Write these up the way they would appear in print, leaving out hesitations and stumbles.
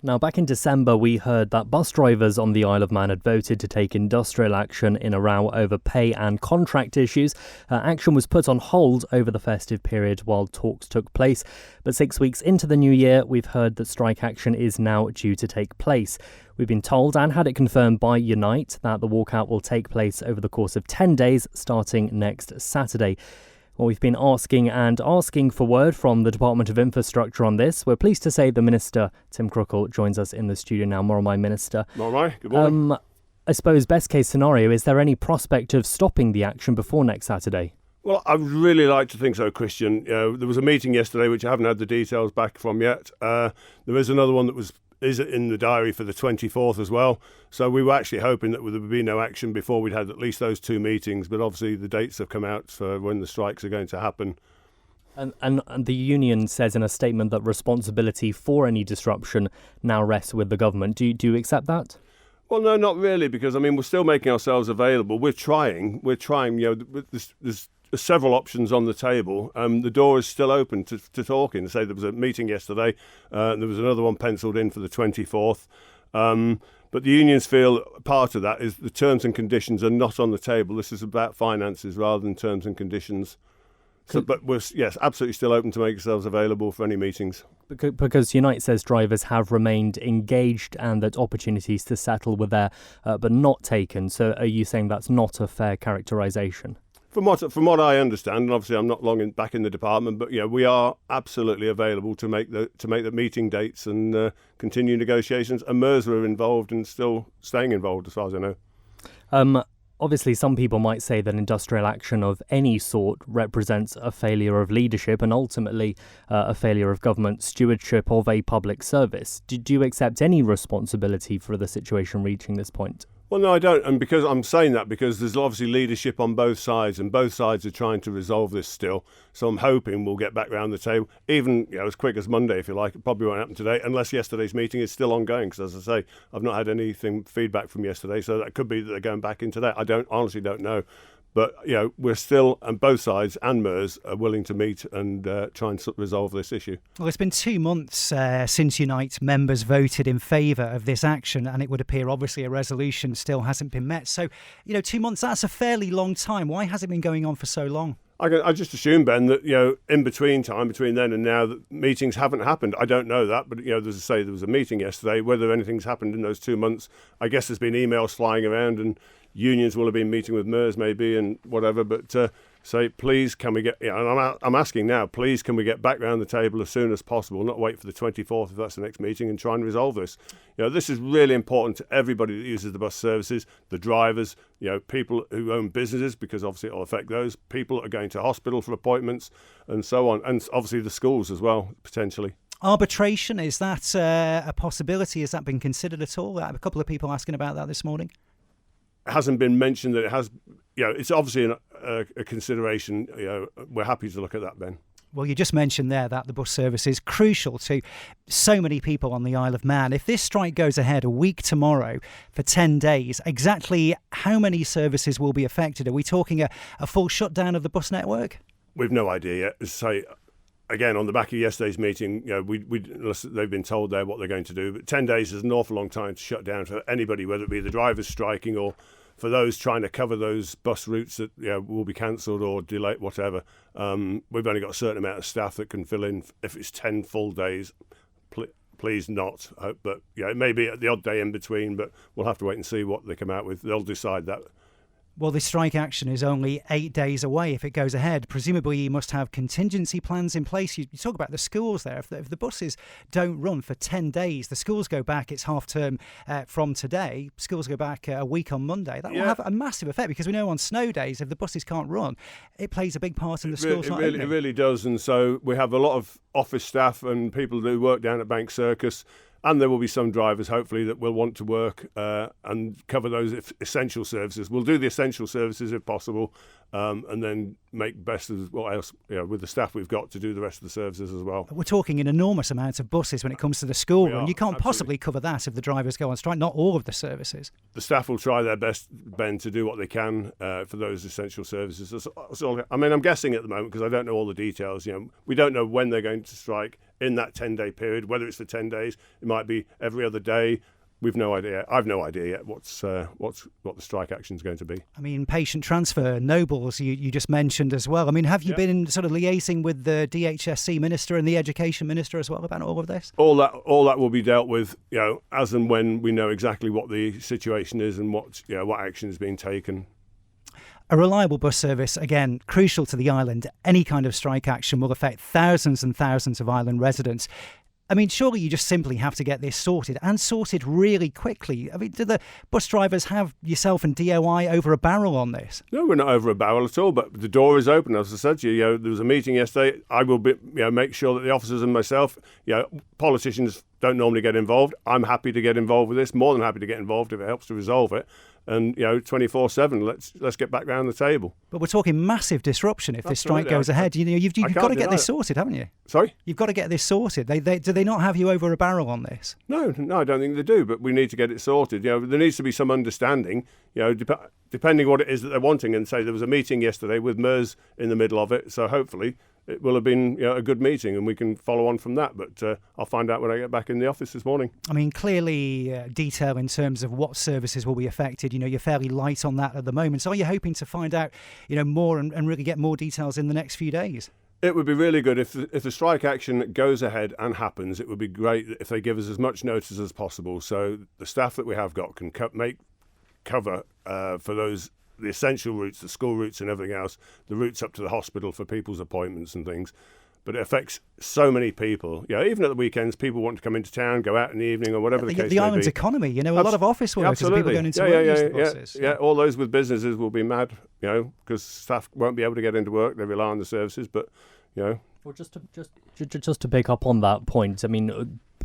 Now, back in December, we heard that bus drivers on the Isle of Man had voted to take industrial action in a row over pay and contract issues. Action was put on hold over the festive period while talks took place. But 6 weeks into the new year, we've heard that strike action is now due to take place. We've been told and had it confirmed by Unite that the walkout will take place over the course of 10 days, starting next Saturday. Well, we've been asking for word from the Department of Infrastructure on this. We're pleased to say the Minister, Tim Crookall, joins us in the studio now. Moromai, Minister. Moromai, good morning. I suppose best case scenario, is there any prospect of stopping the action before next Saturday? Well, I'd really like to think so, Christian. There was a meeting yesterday which I haven't had the details back from yet. There is another one that is in the diary for the 24th as well. So we were actually hoping that there would be no action before we'd had at least those two meetings. But obviously the dates have come out for when the strikes are going to happen. And the union says in a statement that responsibility for any disruption now rests with the government. Do you accept that? Well, no, not really, because, we're still making ourselves available. We're trying. There's several options on the table. The door is still open to talking. Say there was a meeting yesterday. There was another one penciled in for the 24th. But the unions feel part of that is the terms and conditions are not on the table. This is about finances rather than terms and conditions. But we're, absolutely still open to make ourselves available for any meetings. Because Unite says drivers have remained engaged and that opportunities to settle were there, but not taken. So are you saying that's not a fair characterisation? From what I understand, and obviously I'm not back in the department, but we are absolutely available to make the meeting dates and continue negotiations. And MERS were involved and still staying involved, as far as I know. Obviously, some people might say that industrial action of any sort represents a failure of leadership and ultimately a failure of government stewardship of a public service. Do you accept any responsibility for the situation reaching this point? Well, no, I don't. And because I'm saying that because there's obviously leadership on both sides and both sides are trying to resolve this still. So I'm hoping we'll get back round the table, even as quick as Monday, if you like. It probably won't happen today, unless yesterday's meeting is still ongoing. Because as I say, I've not had anything feedback from yesterday. So that could be that they're going back into that. I honestly don't know. But, we're still, and both sides and MERS are willing to meet and try and resolve this issue. Well, it's been 2 months since Unite members voted in favour of this action, and it would appear, obviously, a resolution still hasn't been met. So, 2 months, that's a fairly long time. Why has it been going on for so long? I just assume, Ben, that, in between then and now, that meetings haven't happened. I don't know that, but, as I say, there was a meeting yesterday. Whether anything's happened in those 2 months, I guess there's been emails flying around and unions will have been meeting with MERS maybe and whatever, but say, please, can we get, and I'm asking now, please, can we get back round the table as soon as possible, not wait for the 24th if that's the next meeting, and try and resolve this. This is really important to everybody that uses the bus services, the drivers, people who own businesses, because obviously it'll affect those. People are going to hospital for appointments and so on, and obviously the schools as well, potentially. Arbitration, is that a possibility? Has that been considered at all? A couple of people asking about that this morning. Hasn't been mentioned that it has. It's obviously a consideration. We're happy to look at that, Ben. Well, you just mentioned there that the bus service is crucial to so many people on the Isle of Man. If this strike goes ahead a week tomorrow for 10 days, exactly how many services will be affected? Are we talking a full shutdown of the bus network? We've no idea yet. As I say, again, on the back of yesterday's meeting, they've been told there what they're going to do. But 10 days is an awful long time to shut down for anybody, whether it be the drivers striking or for those trying to cover those bus routes that will be cancelled or delayed, whatever. We've only got a certain amount of staff that can fill in. If it's 10 full days, please not. But it may be the odd day in between, but we'll have to wait and see what they come out with. They'll decide that. Well, the strike action is only 8 days away if it goes ahead. Presumably, you must have contingency plans in place. You talk about the schools there. If the buses don't run for 10 days, the schools go back. It's half term from today. Schools go back a week on Monday. That will have a massive effect because we know on snow days, if the buses can't run, it plays a big part in the schools. It really does. And so we have a lot of office staff and people who work down at Bank Circus. And there will be some drivers, hopefully, that will want to work and cover those essential services. We'll do the essential services if possible. and then make best of what else, with the staff we've got to do the rest of the services as well. We're talking an enormous amount of buses when it comes to the school run. You can't absolutely. Possibly cover that if the drivers go on strike, not all of the services. The staff will try their best, Ben, to do what they can for those essential services. I'm guessing at the moment, because I don't know all the details. We don't know when they're going to strike in that 10-day period, whether it's for 10 days, it might be every other day. We've no idea. I've no idea yet what the strike action is going to be. Patient transfer, Nobles, you just mentioned as well. Have you been sort of liaising with the DHSC minister and the education minister as well about all of this? All that will be dealt with, as and when we know exactly what the situation is and what action is being taken. A reliable bus service, again, crucial to the island. Any kind of strike action will affect thousands and thousands of island residents. Surely you just simply have to get this sorted, and sorted really quickly. Do the bus drivers have yourself and DOI over a barrel on this? No, we're not over a barrel at all, but the door is open. As I said to you, there was a meeting yesterday. I will make sure that the officers and myself, politicians don't normally get involved. I'm happy to get involved with this, more than happy to get involved if it helps to resolve it. And 24/7, let's get back round the table. But we're talking massive disruption if this strike goes ahead. You've got to get this sorted, haven't you? Sorry? You've got to get this sorted. Do they not have you over a barrel on this? No, I don't think they do. But we need to get it sorted. There needs to be some understanding. Depending what it is that they're wanting. And say there was a meeting yesterday with MERS in the middle of it. So hopefully it will have been a good meeting, and we can follow on from that. But I'll find out when I get back in the office this morning. Clearly detail in terms of what services will be affected. You're fairly light on that at the moment. So are you hoping to find out, more and really get more details in the next few days? It would be really good if the strike action goes ahead and happens. It would be great if they give us as much notice as possible, so the staff that we have got can make cover for the essential routes, the school routes and everything else, the routes up to the hospital for people's appointments and things. But it affects so many people. Even at the weekends, people want to come into town, go out in the evening or whatever the case may be. The island's economy, a lot of office workers and people going into work use the buses. Yeah, all those with businesses will be mad, because staff won't be able to get into work. They rely on the services, but, Well, just to pick up on that point,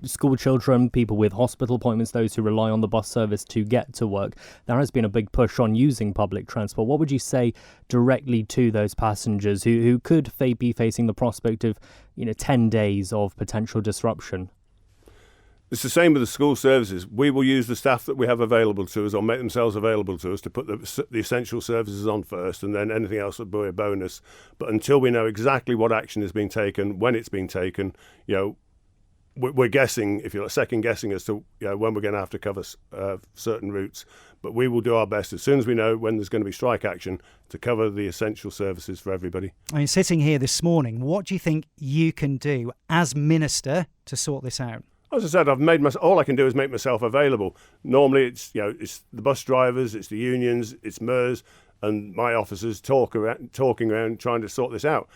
school children, people with hospital appointments, those who rely on the bus service to get to work, there has been a big push on using public transport. What would you say directly to those passengers who could be facing the prospect of 10 days of potential disruption? It's the same with the school services. We will use the staff that we have available to us, or make themselves available to us, to put the essential services on first, and then anything else will be a bonus. But until we know exactly what action is being taken, when it's being taken, we're guessing, if you're second guessing as to when we're going to have to cover certain routes. But we will do our best as soon as we know when there's going to be strike action to cover the essential services for everybody. Sitting here this morning, what do you think you can do as minister to sort this out? As I said, all I can do is make myself available. Normally, it's the bus drivers, it's the unions, it's MERS, and my officers talking around trying to sort this out.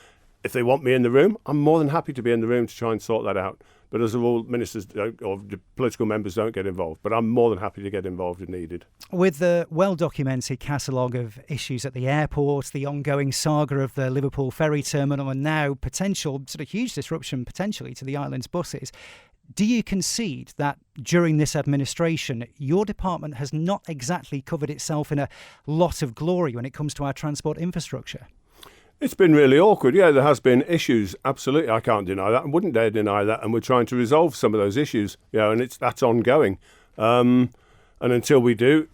If they want me in the room, I'm more than happy to be in the room to try and sort that out. But as a rule, ministers or political members don't get involved. But I'm more than happy to get involved if needed. With the well-documented catalogue of issues at the airport, the ongoing saga of the Liverpool ferry terminal, and now potential sort of huge disruption potentially to the island's buses, do you concede that during this administration, your department has not exactly covered itself in a lot of glory when it comes to our transport infrastructure? It's been really awkward. Yeah, there has been issues. Absolutely. I can't deny that. I wouldn't dare deny that. And we're trying to resolve some of those issues, and that's ongoing. And until we do,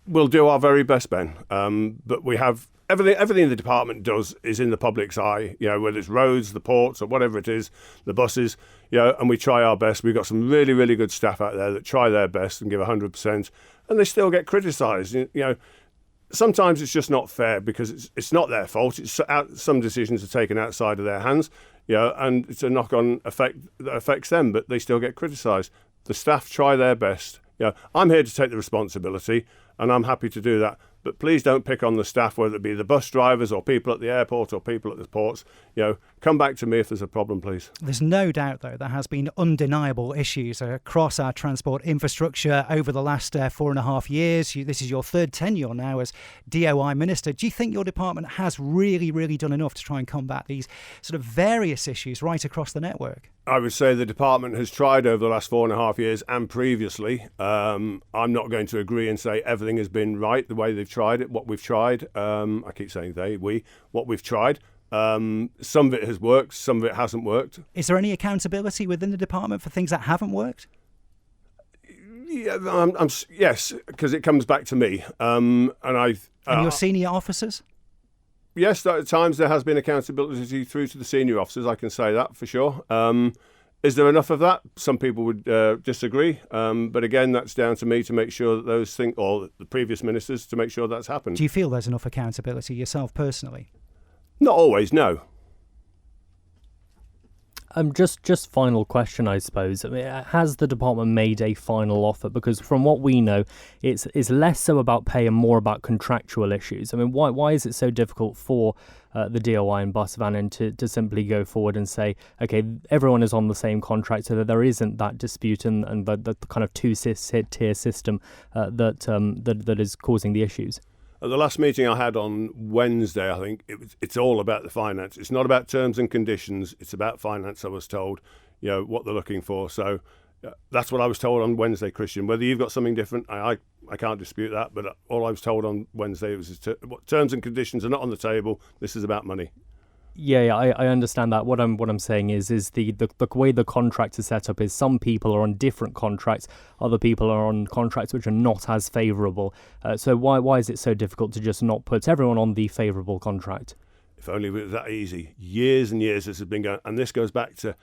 we'll do our very best, Ben. But we have everything the department does is in the public's eye, whether it's roads, the ports or whatever it is, the buses, and we try our best. We've got some really, really good staff out there that try their best and give 100%, and they still get criticised. Sometimes it's just not fair because it's not their fault. Some decisions are taken outside of their hands, and it's a knock-on effect that affects them, but they still get criticised. The staff try their best. I'm here to take the responsibility, and I'm happy to do that. But please don't pick on the staff, whether it be the bus drivers or people at the airport or people at the ports. come back to me if there's a problem, please. There's no doubt, though, there has been undeniable issues across our transport infrastructure over the last 4.5 years. This is your third tenure now as DOI Minister. Do you think your department has really, really done enough to try and combat these sort of various issues right across the network? I would say the department has tried over the last 4.5 years and previously. I'm not going to agree and say everything has been right the way they've tried it, what we've tried. I keep saying what we've tried. Some of it has worked, some of it hasn't worked. Is there any accountability within the department for things that haven't worked? Yeah, yes, because it comes back to me. And your senior officers? Yes, at times there has been accountability through to the senior officers, I can say that for sure. Is there enough of that? Some people would disagree. But again, that's down to me to make sure that those things, or the previous ministers, to make sure that's happened. Do you feel there's enough accountability yourself personally? Not always, no. Just final question, I suppose. I mean, has the department made a final offer? Because from what we know, it's less so about pay and more about contractual issues. I mean, why is it so difficult for the DOI and Bus Vannin to simply go forward and say, okay, everyone is on the same contract, so that there isn't that dispute and the kind of two-tier system that is causing the issues? At the last meeting I had on Wednesday, I think it's all about the finance. It's not about terms and conditions. It's about finance, I was told, what they're looking for. So that's what I was told on Wednesday, Christian. Whether you've got something different, I can't dispute that. But all I was told on Wednesday was terms and conditions are not on the table. This is about money. Yeah, I understand that. What I'm saying is the way the contract is set up is some people are on different contracts, other people are on contracts which are not as favourable. So why is it so difficult to just not put everyone on the favourable contract? If only it was that easy. Years and years this has been going, and this goes back to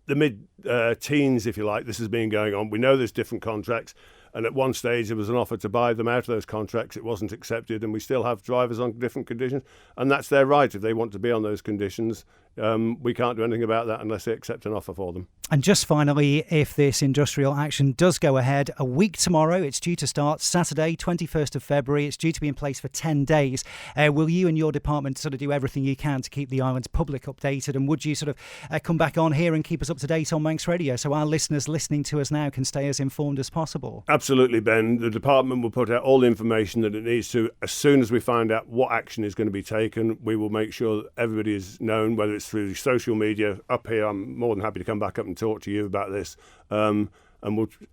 the mid-teens, if you like. This has been going on. We know there's different contracts. And at one stage, there was an offer to buy them out of those contracts. It wasn't accepted, and we still have drivers on different conditions. And that's their right. If they want to be on those conditions, we can't do anything about that unless they accept an offer for them. And just finally, if this industrial action does go ahead, a week tomorrow, it's due to start Saturday, 21st of February. It's due to be in place for 10 days. Will you and your department sort of do everything you can to keep the island's public updated? And would you sort of come back on here and keep us up to date on Manx Radio so our listeners listening to us now can stay as informed as possible? Absolutely, Ben. The department will put out all the information that it needs to. As soon as we find out what action is going to be taken, we will make sure that everybody is known, whether it's through social media. Up here, I'm more than happy to come back up and talk to you about this. And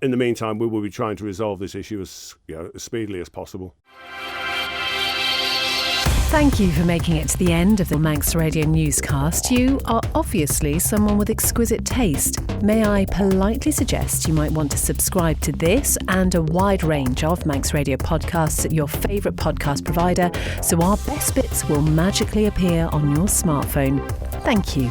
in the meantime, we will be trying to resolve this issue as speedily as possible. Thank you for making it to the end of the Manx Radio newscast. You are obviously someone with exquisite taste. May I politely suggest you might want to subscribe to this and a wide range of Manx Radio podcasts at your favourite podcast provider so our best bits will magically appear on your smartphone. Thank you.